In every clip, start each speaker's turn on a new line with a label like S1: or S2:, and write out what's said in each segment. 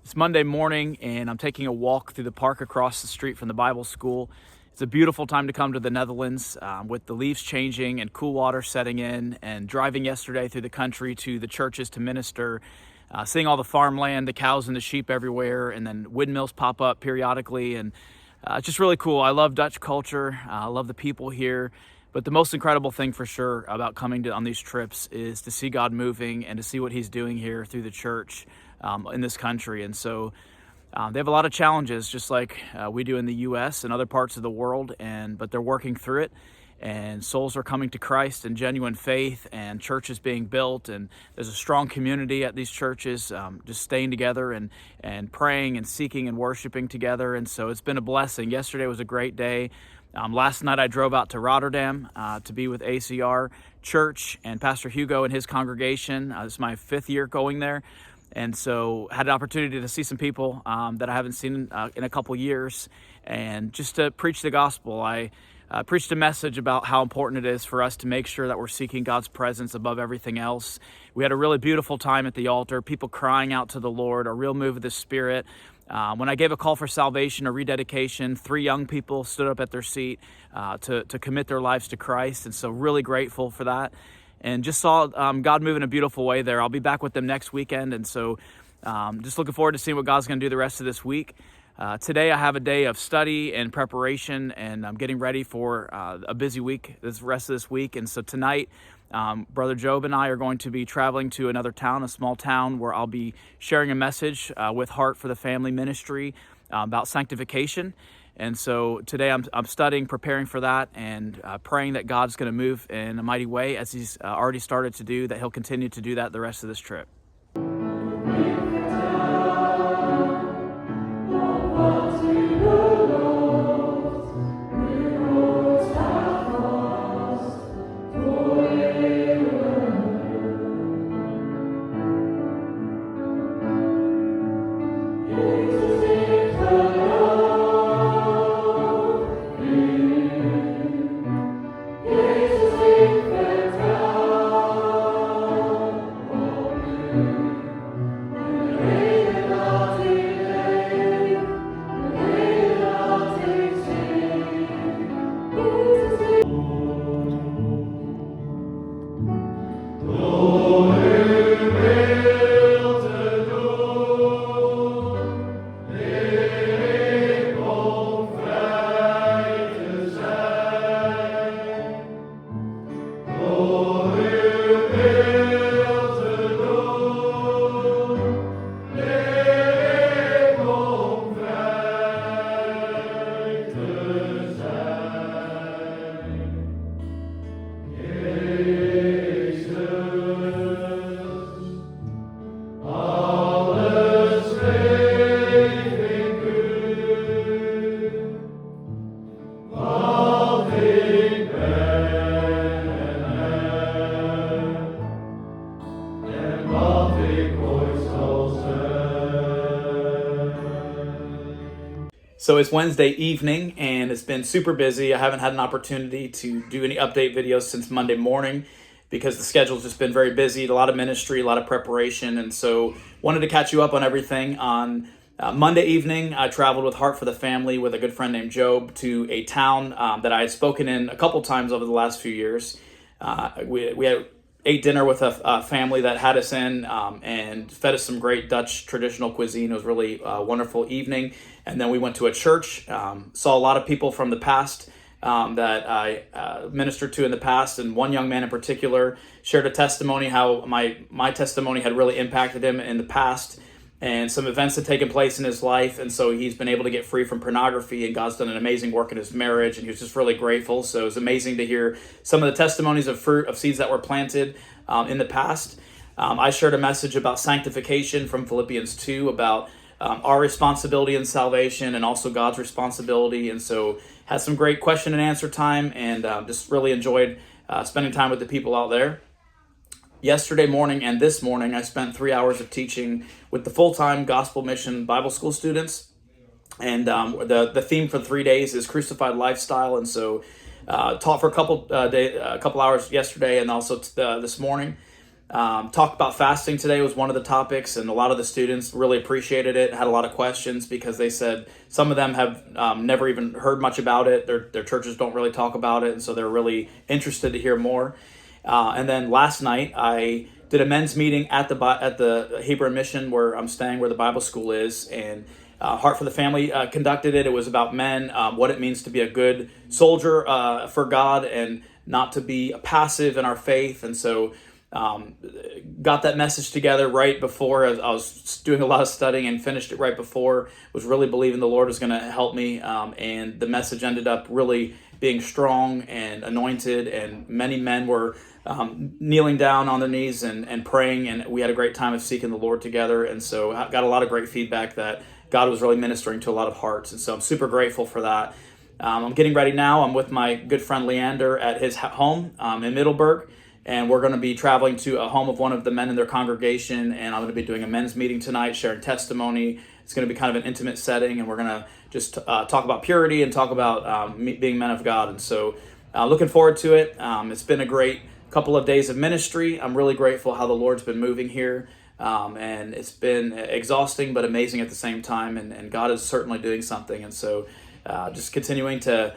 S1: It's Monday morning, and I'm taking a walk through the park across the street from the Bible school. It's a beautiful time to come to the Netherlands with the leaves changing and cool water setting in, and driving yesterday through the country to the churches to minister, seeing all the farmland, the cows and the sheep everywhere, and then windmills pop up periodically. And it's just really cool. I love Dutch culture. I love the people here. But the most incredible thing for sure about coming on these trips is to see God moving and to see what he's doing here through the church in this country. And so they have a lot of challenges, just like we do in the U.S. and other parts of the world, but they're working through it. And souls are coming to Christ in genuine faith, and churches being built, and there's a strong community at these churches, just staying together and praying and seeking and worshiping together. And so it's been a blessing. Yesterday was a great day. Last night I drove out to Rotterdam to be with ACR Church and Pastor Hugo and his congregation. This is my 5th year going there. And so had an opportunity to see some people that I haven't seen in a couple years, and just to preach the gospel. I preached a message about how important it is for us to make sure that we're seeking God's presence above everything else. We had a really beautiful time at the altar, people crying out to the Lord, a real move of the Spirit. When I gave a call for salvation or rededication, 3 young people stood up at their seat to commit their lives to Christ. And so really grateful for that. And just saw God move in a beautiful way there. I'll be back with them next weekend. And so just looking forward to seeing what God's going to do the rest of this week. Today I have a day of study and preparation, and I'm getting ready for a busy week this rest of this week. And so tonight, Brother Job and I are going to be traveling to another town, a small town, where I'll be sharing a message with Heart for the Family Ministry about sanctification. And so today I'm studying, preparing for that, and praying that God's going to move in a mighty way, as he's already started to do, that he'll continue to do that the rest of this trip. So it's Wednesday evening, and it's been super busy. I haven't had an opportunity to do any update videos since Monday morning because the schedule's just been very busy, a lot of ministry, a lot of preparation. And so wanted to catch you up on everything. On Monday evening, I traveled with Heart for the Family with a good friend named Job to a town that I had spoken in a couple times over the last few years. We ate dinner with a family that had us in and fed us some great Dutch traditional cuisine. It was really a wonderful evening. And then we went to a church, saw a lot of people from the past that I ministered to in the past. And one young man in particular shared a testimony, how my testimony had really impacted him in the past. And some events had taken place in his life. And so he's been able to get free from pornography, and God's done an amazing work in his marriage. And he was just really grateful. So it was amazing to hear some of the testimonies of fruit, of seeds that were planted in the past. I shared a message about sanctification from Philippians 2, about our responsibility in salvation and also God's responsibility. And so had some great question and answer time, and just really enjoyed spending time with the people out there. Yesterday morning and this morning, I spent 3 hours of teaching with the full-time Gospel Mission Bible School students. And the theme for 3 days is Crucified Lifestyle. And so taught for a couple hours yesterday and also this morning. Talked about fasting today was one of the topics, and a lot of the students really appreciated it, had a lot of questions because they said some of them have never even heard much about it. Their churches don't really talk about it, and so they're really interested to hear more. And then last night I did a men's meeting at the Hebron Mission where I'm staying, where the Bible school is, and Heart for the Family conducted it. It was about men, what it means to be a good soldier for God and not to be passive in our faith. And so got that message together right before I was doing a lot of studying, and finished it right before. Was really believing the Lord was going to help me, and the message ended up really being strong and anointed, and many men were kneeling down on their knees and praying, and we had a great time of seeking the Lord together. And so I got a lot of great feedback that God was really ministering to a lot of hearts, and so I'm super grateful for that. I'm getting ready now. I'm with my good friend Leander at his home in Middelburg, and we're going to be traveling to a home of one of the men in their congregation, and I'm going to be doing a men's meeting tonight, sharing testimony. It's going to be kind of an intimate setting, and we're going to just talk about purity and talk about being men of God. And so looking forward to it. It's been a great couple of days of ministry. I'm really grateful how the Lord's been moving here, and it's been exhausting but amazing at the same time, and God is certainly doing something. And so just continuing to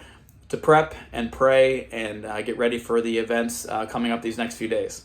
S1: prep and pray and get ready for the events coming up these next few days.